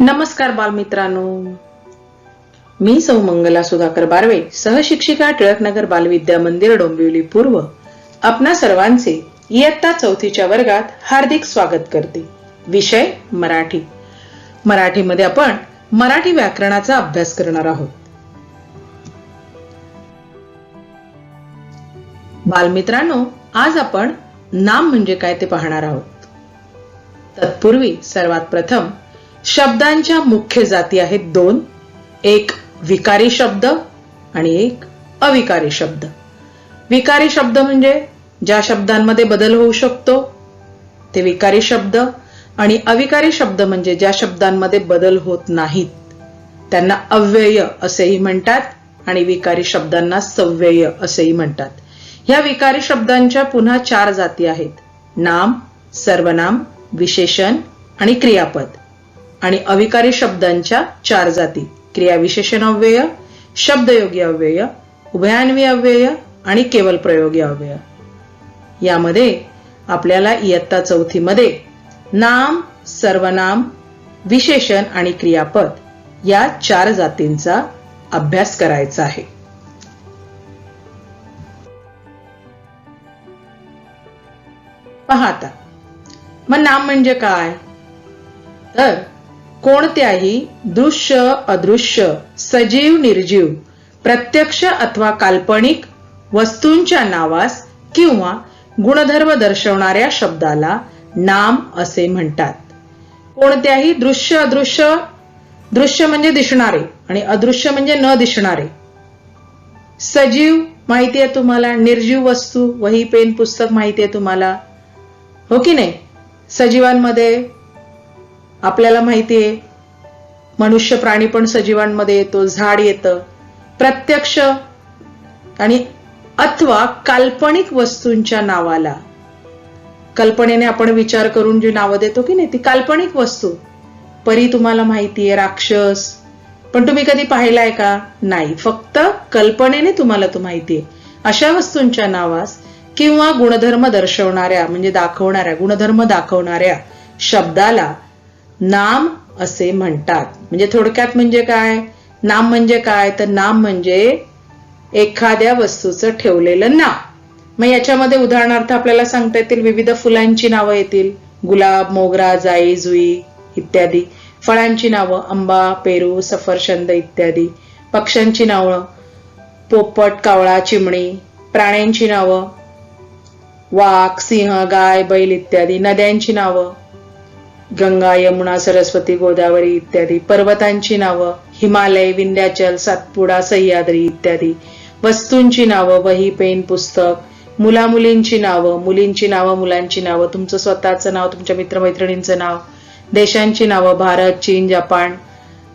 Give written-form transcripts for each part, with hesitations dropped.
नमस्कार बालमित्रांनो, मी सौ मंगला सुधाकर बारवे, सहशिक्षिका टिळकनगर बालविद्या मंदिर डोंबिवली पूर्व, आपणा सर्वांचे इयत्ता 4थीच्या वर्गात हार्दिक स्वागत करते. विषय मराठी. मराठीमध्ये आपण मराठी व्याकरणाचा अभ्यास करणार आहोत. बालमित्रांनो, आज आपण नाम म्हणजे काय ते पाहणार आहोत. तत्पूर्वी सर्वात प्रथम शब्दांच्या मुख्य जाती आहेत दोन, एक विकारी शब्द आणि एक अविकारी शब्द. विकारी शब्द म्हणजे ज्या शब्दांमध्ये बदल होऊ शकतो ते विकारी शब्द, आणि अविकारी शब्द म्हणजे ज्या शब्दांमध्ये बदल होत नाहीत त्यांना अव्यय असेही म्हणतात आणि विकारी शब्दांना सव्यय असेही म्हणतात. ह्या विकारी शब्दांच्या पुन्हा 4 जाती आहेत: नाम, सर्वनाम, विशेषण आणि क्रियापद. आणि अविकारी शब्दांच्या 4 जाती: क्रिया विशेषण अव्यय, शब्दयोगी अव्यय, उभयान्वयी अव्यय आणि केवल प्रयोगी अव्यय. यामध्ये आपल्याला इयत्ता 4थी मध्ये नाम, सर्वनाम, विशेषण आणि क्रियापद या 4 जातींचा अभ्यास करायचा आहे. पहा आता, मग नाम म्हणजे काय? तर कोणत्याही दृश्य, अदृश्य, सजीव, निर्जीव, प्रत्यक्ष अथवा काल्पनिक वस्तूंच्या नावास किंवा गुणधर्म दर्शवणाऱ्या शब्दाला नाम असे म्हणतात. कोणत्याही दृश्य, अदृश्य, दृश्य म्हणजे दिसणारे आणि अदृश्य म्हणजे न दिसणारे, सजीव माहिती आहे तुम्हाला, निर्जीव वस्तू वही, पेन, पुस्तक माहिती आहे तुम्हाला, हो की नाही. सजीवांमध्ये आपल्याला माहिती आहे मनुष्य, प्राणी पण सजीवांमध्ये येतो, झाड येतं. प्रत्यक्ष आणि अथवा काल्पनिक वस्तूंच्या नावाला, कल्पनेने आपण विचार करून जी नावं देतो की नाही ती काल्पनिक वस्तू. परी तुम्हाला माहिती आहे, राक्षस, पण तुम्ही कधी पाहिलाय का? नाही, फक्त कल्पनेने तुम्हाला तो माहिती आहे. अशा वस्तूंच्या नावास किंवा गुणधर्म दर्शवणाऱ्या म्हणजे दाखवणाऱ्या, गुणधर्म दाखवणाऱ्या शब्दाला नाम असे म्हणतात. म्हणजे थोडक्यात म्हणजे काय? नाम म्हणजे काय? तर नाम म्हणजे एखाद्या वस्तूचं ठेवलेलं नाव. मग याच्यामध्ये उदाहरणार्थ आपल्याला सांगता येतील विविध फुलांची नावं येतील: गुलाब, मोगरा, जाई, जुई इत्यादी. फळांची नावं: आंबा, पेरू, सफरचंद इत्यादी. पक्ष्यांची नावं: पोपट, कावळा, चिमणी. प्राण्यांची नावं: वाघ, सिंह, गाय, बैल इत्यादी. नद्यांची नावं: गंगा, यमुना, सरस्वती, गोदावरी इत्यादी. पर्वतांची नावं: हिमालय, विंध्याचल, सातपुडा, सह्याद्री इत्यादी. वस्तूंची नावं: वही, पेन, पुस्तक. मुलामुलींची नावं: मुलींची नावं, मुलांची नावं, तुमचं स्वतःचं नाव, तुमच्या मित्रमैत्रिणींचं नाव. देशांची नावं: भारत, चीन, जपान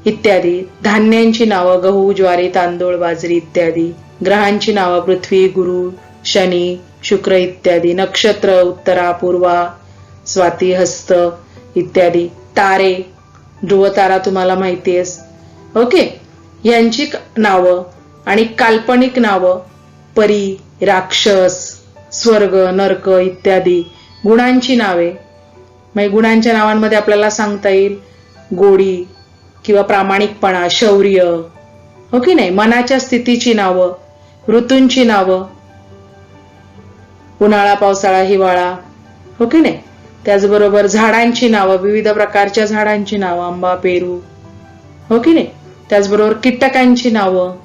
इत्यादी. धान्यांची नावं: गहू, ज्वारी, तांदूळ, बाजरी इत्यादी. ग्रहांची नावं: पृथ्वी, गुरु, शनी, शुक्र इत्यादी. नक्षत्र: उत्तरा, पूर्वा, स्वाती, हस्त इत्यादी. तारे: ध्रुव तारा तुम्हाला माहिती आहे, ओके. यांची नावं. आणि काल्पनिक नावं: परी, राक्षस, स्वर्ग, नरक इत्यादी. गुणांची नावे: म्हणजे गुणांच्या नावांमध्ये आपल्याला सांगता येईल गोडी किंवा प्रामाणिकपणा, शौर्य, हो की नाही. मनाच्या स्थितीची नावं: ऋतूंची नावं: उन्हाळा, पावसाळा, हिवाळा, हो की नाही. त्याचबरोबर झाडांची नावं: विविध प्रकारच्या झाडांची नावं: आंबा, पेरू, हो की नाही. त्याचबरोबर कीटकांची नावं: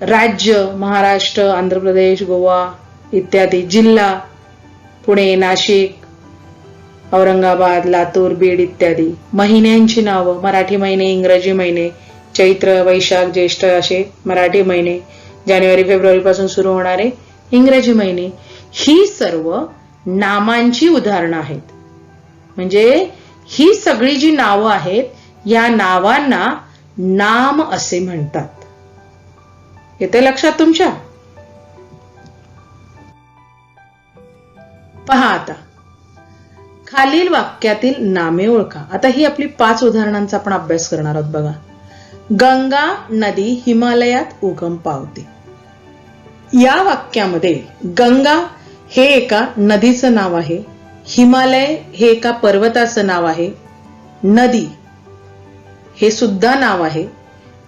राज्य: महाराष्ट्र, आंध्र प्रदेश, गोवा इत्यादी. जिल्हा: पुणे, नाशिक, औरंगाबाद, लातूर, बीड इत्यादी. महिन्यांची नावं: मराठी महिने, इंग्रजी महिने, चैत्र, वैशाख, ज्येष्ठ असे मराठी महिने, जानेवारी, फेब्रुवारी पासून सुरू होणारे इंग्रजी महिने. ही सर्व नामांची उदाहरणं आहेत. म्हणजे ही सगळी जी नावं आहेत या नावांना नाम असे म्हणतात. येते लक्षात तुमच्या? पहा आता, खालील वाक्यातील नामे ओळखा. आता ही आपली 5 उदाहरणांचा आपण अभ्यास करणार आहोत. बघा, गंगा नदी हिमालयात उगम पावते. या वाक्यामध्ये गंगा हे एका नदीचं नाव आहे, हिमालय हे एका पर्वताचं नाव आहे, नदी हे सुद्धा नाव आहे,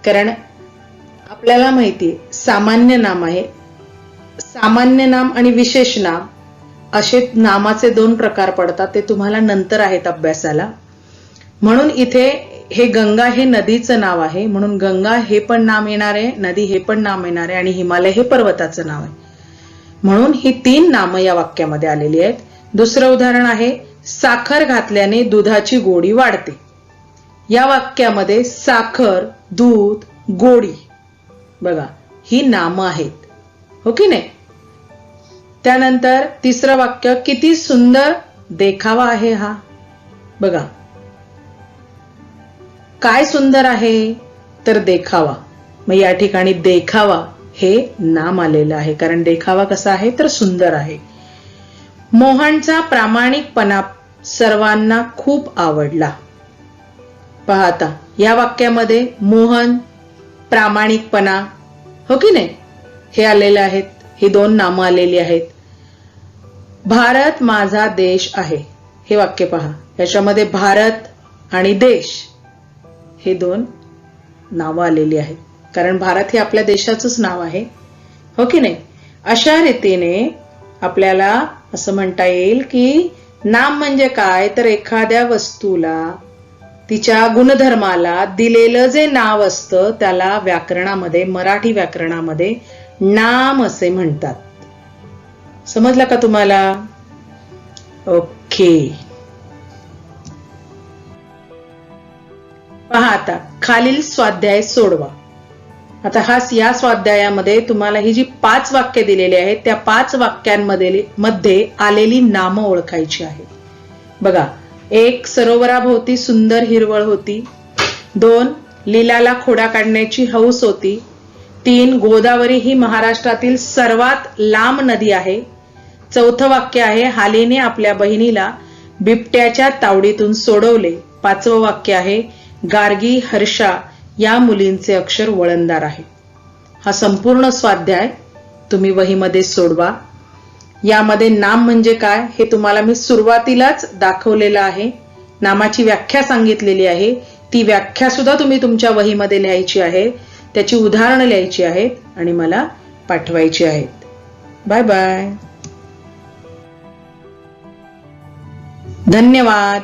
कारण आपल्याला माहिती आहे सामान्य नाम आहे. सामान्य नाम आणि विशेष नाम असे नामाचे 2 प्रकार पडतात, ते तुम्हाला नंतर आहेत अभ्यासाला. म्हणून इथे हे गंगा हे नदीचं नाव आहे, म्हणून गंगा हे पण नाम येणार आहे, नदी हे पण नाम येणार आहे, आणि हिमालय हे पर्वताचं नाव आहे. म्हणून ही 3 नामं या वाक्यामध्ये आलेली आहेत. दुसरं उदाहरण आहे, साखर घातल्याने दुधाची गोडी वाढते. या वाक्यामध्ये साखर, दूध, गोडी, बघा ही नामं आहेत, हो की नाही. त्यानंतर तिसरं वाक्य, किती सुंदर देखावा आहे हा. बघा काय सुंदर आहे, तर देखावा. मग या ठिकाणी देखावा हे नाम आलेलं आहे, कारण देखावा कसा आहे तर सुंदर आहे. मोहनचा प्रामाणिकपणा सर्वांना खूप आवडला. पहा आता या वाक्यामध्ये मोहन, प्रामाणिकपणा, हो की नाही, हे आलेले आहेत. ही 2 नामं आलेली आहेत. भारत माझा देश आहे, हे वाक्य पहा. याच्यामध्ये भारत आणि देश हे 2 नावं आलेली आहेत, कारण भारत हे आपल्या देशाचंच नाव आहे, हो की नाही. अशा रीतीने आपल्याला असं म्हणता येईल की नाम म्हणजे काय, तर एखाद्या वस्तूला, तिच्या गुणधर्माला दिलेलं जे नाव असतं त्याला व्याकरणामध्ये, मराठी व्याकरणामध्ये नाम असे म्हणतात. समजलं का तुम्हाला? ओके. पहा आता खालील स्वाध्याय सोडवा. आता या स्वाध्यायामध्ये तुम्हाला ही जी 5 वाक्य दिलेली आहेत त्या 5 वाक्यांमध्ये आलेली नामं ओळखायची आहेत. बघा, 1 सरोवराभोवती सुंदर हिरवळ होती. 2 लीलाला खोडा काढण्याची हौस होती. 3 गोदावरी ही महाराष्ट्रातील सर्वात लांब नदी आहे. 4थं वाक्य आहे, हालीने आपल्या बहिणीला बिबट्याच्या तावडीतून सोडवले. 5वं वाक्य आहे, गार्गी, हर्षा या मुलींचे अक्षर वळणदार आहे. हा संपूर्ण स्वाध्याय तुम्ही वहीमध्ये सोडवा. यामध्ये नाम म्हणजे काय हे तुम्हाला मी सुरुवातीलाच दाखवलेलं आहे. नामाची व्याख्या सांगितलेली आहे. ती व्याख्या सुद्धा तुम्ही तुमच्या वहीमध्ये लिहायची आहे, त्याची उदाहरणं लिहायची आहेत आणि मला पाठवायची आहेत. Bye bye. धन्यवाद.